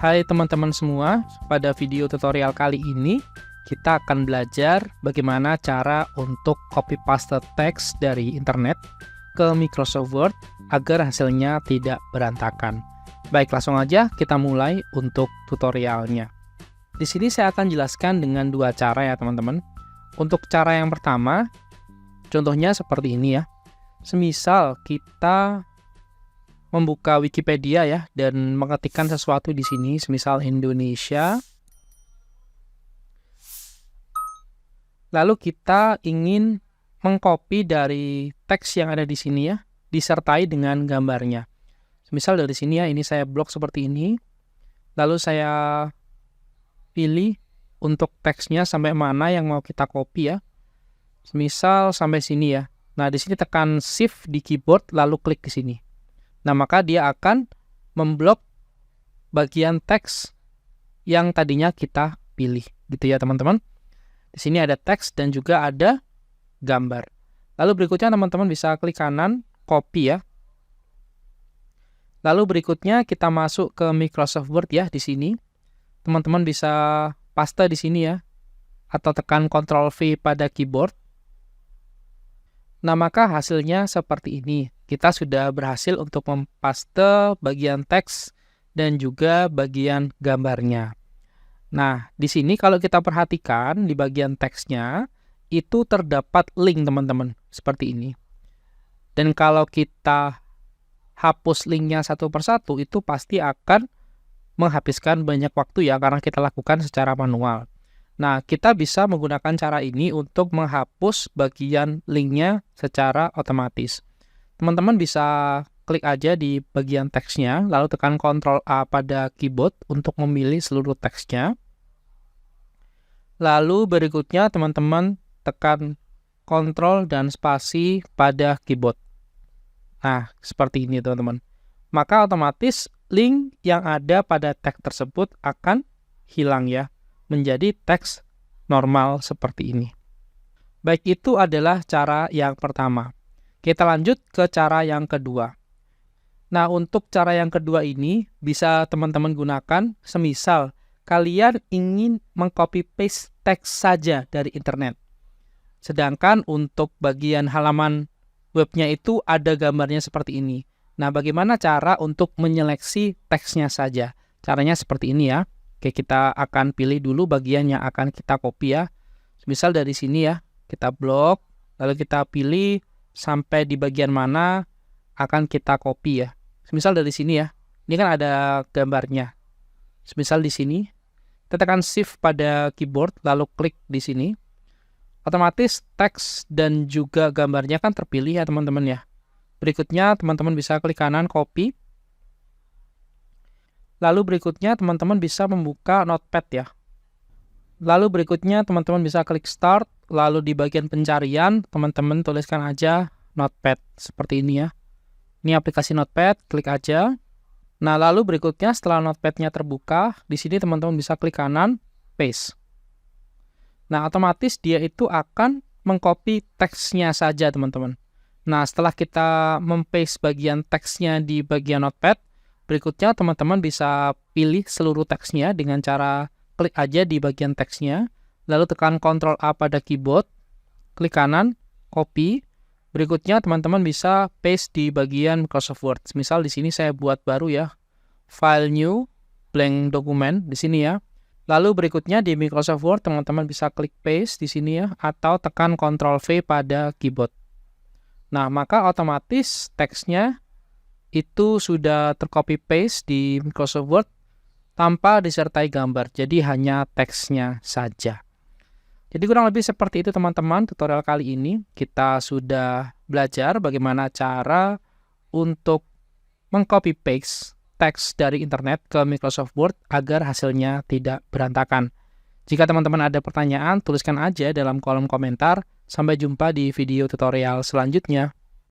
Hai teman-teman semua, pada video tutorial kali ini kita akan belajar bagaimana cara untuk copy paste teks dari internet ke Microsoft Word agar hasilnya tidak berantakan. Baik, langsung aja kita mulai untuk tutorialnya. Di sini saya akan jelaskan dengan dua cara ya teman-teman. Untuk cara yang pertama, contohnya seperti ini ya. Semisal kita membuka Wikipedia ya dan mengetikkan sesuatu di sini, semisal Indonesia. Lalu kita ingin mengcopy dari teks yang ada di sini ya, disertai dengan gambarnya. Semisal dari sini ya, ini saya blok seperti ini. Lalu saya pilih untuk teksnya sampai mana yang mau kita copy ya. Semisal sampai sini ya. Nah, di sini tekan Shift di keyboard lalu klik di sini. Nah, maka dia akan memblok bagian teks yang tadinya kita pilih, gitu ya teman-teman. Di sini ada teks dan juga ada gambar. Lalu berikutnya teman-teman bisa klik kanan, copy ya. Lalu berikutnya kita masuk ke Microsoft Word ya di sini. Teman-teman bisa paste di sini ya, atau tekan Ctrl V pada keyboard. Nah, maka hasilnya seperti ini. Kita sudah berhasil untuk mempaste bagian teks dan juga bagian gambarnya. Nah, di sini kalau kita perhatikan di bagian teksnya, itu terdapat link teman-teman, seperti ini. Dan kalau kita hapus linknya satu persatu, itu pasti akan menghabiskan banyak waktu ya, karena kita lakukan secara manual. Nah, kita bisa menggunakan cara ini untuk menghapus bagian linknya secara otomatis. Teman-teman bisa klik aja di bagian teksnya, lalu tekan Ctrl A pada keyboard untuk memilih seluruh teksnya. Lalu berikutnya teman-teman tekan Ctrl dan spasi pada keyboard. Nah, seperti ini teman-teman. Maka otomatis link yang ada pada teks tersebut akan hilang ya, menjadi teks normal seperti ini. Baik, itu adalah cara yang pertama. Kita lanjut ke cara yang kedua. Nah, untuk cara yang kedua ini bisa teman-teman gunakan semisal kalian ingin mengcopy paste teks saja dari internet. Sedangkan untuk bagian halaman webnya itu ada gambarnya seperti ini. Nah, bagaimana cara untuk menyeleksi teksnya saja? Caranya seperti ini ya. Oke, kita akan pilih dulu bagian yang akan kita copy ya. Misal dari sini ya, kita blok, lalu kita pilih sampai di bagian mana akan kita copy ya. Misal dari sini ya, ini kan ada gambarnya. Misal di sini, kita tekan Shift pada keyboard, lalu klik di sini. Otomatis teks dan juga gambarnya kan terpilih ya teman-teman ya. Berikutnya teman-teman bisa klik kanan, copy. Lalu berikutnya teman-teman bisa membuka Notepad ya. Lalu berikutnya teman-teman bisa klik Start, lalu di bagian pencarian teman-teman tuliskan aja Notepad seperti ini ya. Ini aplikasi Notepad, klik aja. Nah, lalu berikutnya setelah Notepad-nya terbuka, di sini teman-teman bisa klik kanan, Paste. Nah, otomatis dia itu akan mengcopy teksnya saja teman-teman. Nah, setelah kita mempaste bagian teksnya di bagian Notepad, berikutnya teman-teman bisa pilih seluruh teksnya dengan cara klik aja di bagian teksnya, lalu tekan Ctrl A pada keyboard, klik kanan, copy. Berikutnya teman-teman bisa paste di bagian Microsoft Word. Misal di sini saya buat baru ya, file new, blank document di sini ya. Lalu berikutnya di Microsoft Word teman-teman bisa klik paste di sini ya, atau tekan Ctrl V pada keyboard. Nah, maka otomatis teksnya itu sudah tercopy paste di Microsoft Word tanpa disertai gambar. Jadi hanya teksnya saja. Jadi kurang lebih seperti itu teman-teman. Tutorial kali ini kita sudah belajar bagaimana cara untuk mengcopy paste teks dari internet ke Microsoft Word agar hasilnya tidak berantakan. Jika teman-teman ada pertanyaan, tuliskan aja dalam kolom komentar. Sampai jumpa di video tutorial selanjutnya.